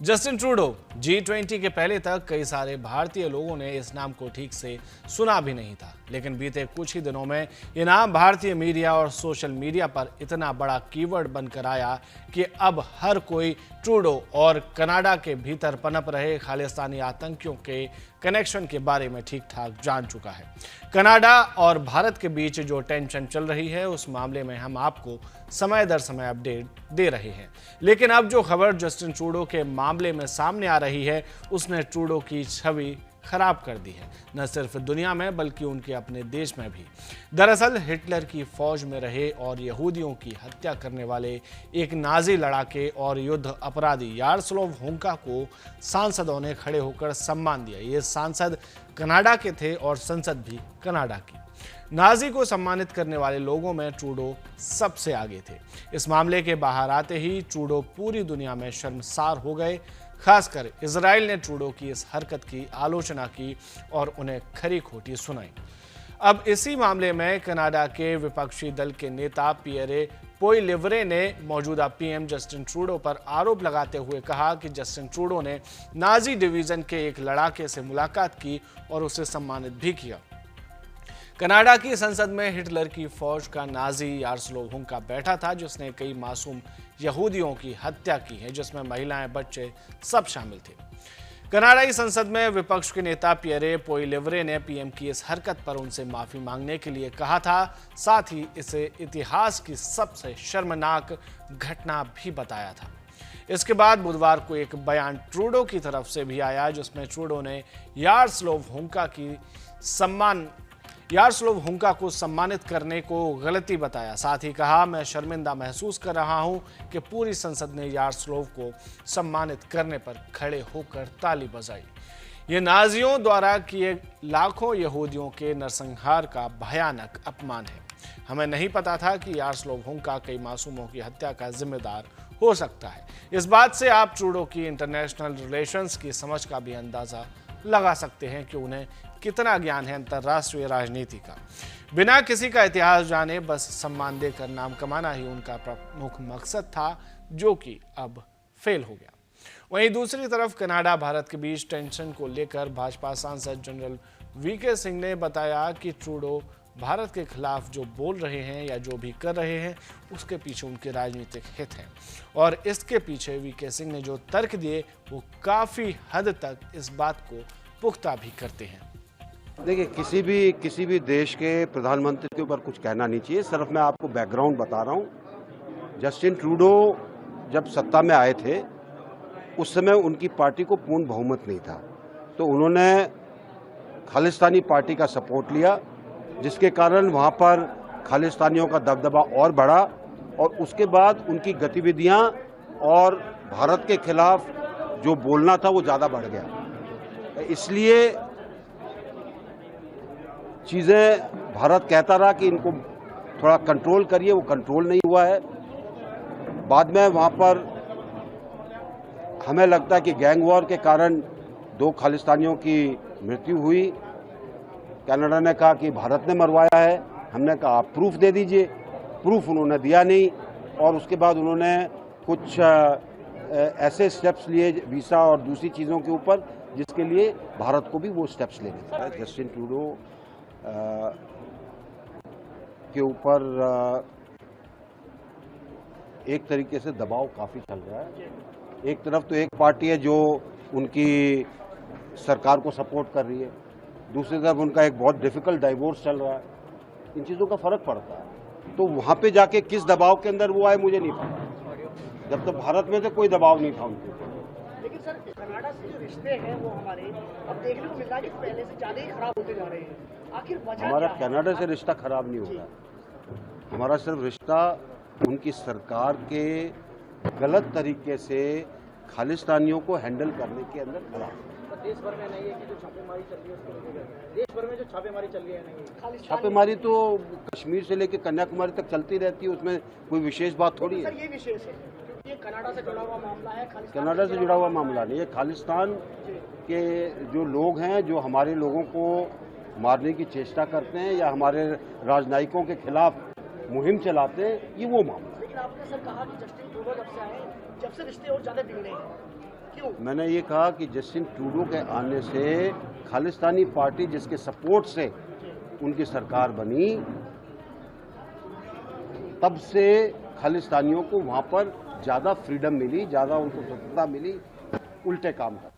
Justin Trudeau G20 के पहले तक कई सारे भारतीय लोगों ने इस नाम को ठीक से सुना भी नहीं था, लेकिन बीते कुछ ही दिनों में ये नाम भारतीय मीडिया और सोशल मीडिया पर इतना बड़ा कीवर्ड बनकर आया कि अब हर कोई ट्रूडो और कनाडा के भीतर पनप रहे खालिस्तानी आतंकियों के कनेक्शन के बारे में ठीक ठाक जान चुका है। कनाडा और भारत के बीच जो टेंशन चल रही है उस मामले में हम आपको समय दर समय अपडेट दे रहे हैं, लेकिन अब जो खबर जस्टिन ट्रूडो के मामले में सामने आ रही है उसने ट्रूडो की छवि खराब कर दी है, न सिर्फ दुनिया में बल्कि उनके अपने देश में भी। दरअसल हिटलर की फौज में रहे और यहूदियों की हत्या करने वाले एक नाजी लड़ाके और युद्ध अपराधी यारोस्लाव होंका को सांसदों ने खड़े होकर सम्मान दिया। ये सांसद कनाडा के थे और संसद भी कनाडा की। नाजी को सम्मानित करने वाले लोगों में ट्रूडो सबसे आगे थे। इस मामले के बाहर आते ही ट्रूडो पूरी दुनिया में शर्मसार हो गए। खासकर इजराइल ने ट्रूडो की इस हरकत की आलोचना की और उन्हें खरी खोटी सुनाई। अब इसी मामले में कनाडा के विपक्षी दल के नेता पियरे पोइलिवरे ने मौजूदा पीएम जस्टिन ट्रूडो पर आरोप लगाते हुए कहा कि जस्टिन ट्रूडो ने नाजी डिवीजन के एक लड़ाके से मुलाकात की और उसे सम्मानित भी किया। कनाडा की संसद में हिटलर की फौज का नाजी यारोस्लाव होंका बैठा था, जिसने कई मासूम यहूदियों की हत्या की है, जिसमें महिलाएं, बच्चे सब शामिल थे। कनाडाई संसद में विपक्ष के नेता पियरे पोइलिवरे ने पीएम की इस हरकत पर उनसे माफी मांगने के लिए कहा था। साथ ही इसे इतिहास की सबसे शर्मनाक घटना भी बताया था। इसके बाद बुधवार को एक बयान ट्रूडो की तरफ से भी आया, जिसमें ट्रूडो ने यारोस्लाव होंका को सम्मानित करने को गलती बताया। साथ ही कहा, मैं शर्मिंदा महसूस कर रहा हूं कि पूरी संसद ने यारोस्लाव को सम्मानित करने पर खड़े होकर ताली बजाई। ये नाजियों द्वारा किए लाखों यहूदियों के नरसंहार का भयानक अपमान है। हमें नहीं पता था कि यारोस्लाव होंका कई मासूमों की हत्या का जिम्मेदार हो सकता है। इस बात से आप ट्रूडो की इंटरनेशनल रिलेशंस की समझ का भी अंदाजा लगा सकते हैं कि उन्हें कितना ज्ञान है अंतर्राष्ट्रीय राजनीति का। बिना किसी का इतिहास जाने बस सम्मान देकर नाम कमाना ही उनका प्रमुख मकसद था, जो कि अब फेल हो गया। वहीं दूसरी तरफ कनाडा भारत के बीच टेंशन को लेकर भाजपा सांसद जनरल वीके सिंह ने बताया कि ट्रूडो भारत के खिलाफ जो बोल रहे हैं या जो भी कर रहे हैं उसके पीछे उनके राजनीतिक हित हैं, और इसके पीछे वीके सिंह ने जो तर्क दिए वो काफी हद तक इस बात को पुख्ता भी करते हैं। देखिए, किसी भी देश के प्रधानमंत्री के ऊपर कुछ कहना नहीं चाहिए। सिर्फ मैं आपको बैकग्राउंड बता रहा हूँ। जस्टिन ट्रूडो जब सत्ता में आए थे उस समय उनकी पार्टी को पूर्ण बहुमत नहीं था, तो उन्होंने खालिस्तानी पार्टी का सपोर्ट लिया, जिसके कारण वहाँ पर खालिस्तानियों का दबदबा और बढ़ा और उसके बाद उनकी गतिविधियाँ और भारत के खिलाफ जो बोलना था वो ज़्यादा बढ़ गया। इसलिए चीज़ें भारत कहता रहा कि इनको थोड़ा कंट्रोल करिए, वो कंट्रोल नहीं हुआ है। बाद में वहाँ पर हमें लगता है कि गैंग वॉर के कारण 2 खालिस्तानियों की मृत्यु हुई। कनाडा ने कहा कि भारत ने मरवाया है। हमने कहा आप प्रूफ दे दीजिए। प्रूफ उन्होंने दिया नहीं और उसके बाद उन्होंने कुछ ऐसे स्टेप्स लिए वीसा और दूसरी चीज़ों के ऊपर, जिसके लिए भारत को भी वो स्टेप्स लेने थे। जस्टिन ट्रूडो के ऊपर एक तरीके से दबाव काफ़ी चल रहा है। एक तरफ तो एक पार्टी है जो उनकी सरकार को सपोर्ट कर रही है, दूसरी तरफ उनका एक बहुत डिफिकल्ट डाइवोर्स चल रहा है। इन चीज़ों का फर्क पड़ता है, तो वहाँ पे जाके किस दबाव के अंदर वो आए मुझे नहीं पता। जब तक भारत में से कोई दबाव नहीं था उनके ऊपर। लेकिन सर, कनाडा से जो रिश्ते हैं वो हमारे अब देखने को मिल रहा है कि पहले से ज़्यादा ही खराब होते जा रहे हैं। आखिर हमारा कनाडा से रिश्ता खराब नहीं हो रहा, हमारा सिर्फ रिश्ता उनकी सरकार के गलत तरीके से खालिस्तानियों को हैंडल करने के अंदर खराब है। देश भर में नहीं है कि जो छापेमारी चल रही है उसको लेकर, देश भर में जो छापेमारी चल रही है नहीं, छापेमारी तो कश्मीर से लेकर कन्याकुमारी तक चलती रहती है, उसमें कोई विशेष बात थोड़ी है। सर, ये विशेष है क्योंकि ये कनाडा से जुड़ा हुआ मामला है। कनाडा से जुड़ा हुआ मामला नहीं है। खालिस्तान के जो लोग हैं जो हमारे लोगों को मारने की चेष्टा करते हैं या हमारे राजनयिकों के खिलाफ मुहिम चलाते हैं, ये वो मामला। लेकिन आपने सर कहा कि जस्टिन ट्रूडो जब से रिश्ते और ज़्यादा बिगड़े हैं, कि क्यों? मैंने ये कहा कि जस्टिन ट्रूडो के आने से खालिस्तानी पार्टी जिसके सपोर्ट से उनकी सरकार बनी, तब से खालिस्तानियों को वहाँ पर ज़्यादा फ्रीडम मिली, ज़्यादा उनको स्वतंत्रता मिली, उल्टे काम कर